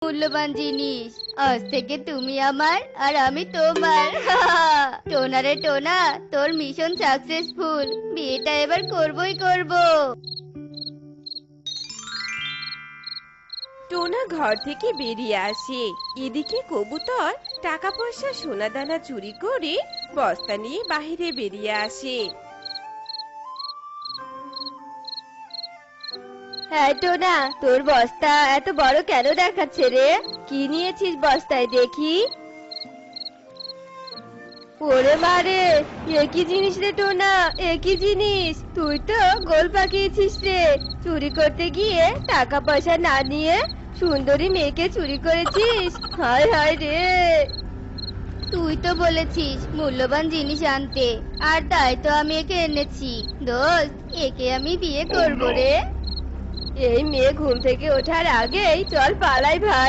মূল্যবান জিনিস। আজ থেকে তুমি আমার আর আমি তোমার। টোনা রে টোনা, তোর মিশন সাকসেসফুল। বিয়েটা এবার করবই করব। টোনা ঘর থেকে বেরিয়ে আসে। এদিকে কবুতর টাকা পয়সা সোনা দানা চুরি করে বস্তা নিয়ে বাহিরে বেরিয়ে আসে। হ্যাঁ টোনা, তোর বস্তা এত বড় কেন দেখাচ্ছে রে? কি নিয়েছিস বস্তায় দেখি? ওরে মারে, একই জিনিস রে টোনা, একই জিনিস। তুই তো গোল পাকিয়েছিস রে। চুরি করতে গিয়ে টাকা পয়সা না নিয়ে সুন্দরী মেয়েকে চুরি করেছিস। হায় হায় রে। তুই তো বলেছিস মূল্যবান জিনিস আনতে, আর তাই তো আমি একে এনেছি। দোস্ত, একে আমি বিয়ে করব রে। এই মেয়ে ঘুম থেকে ওঠার আগেই চল পালাই ভাই।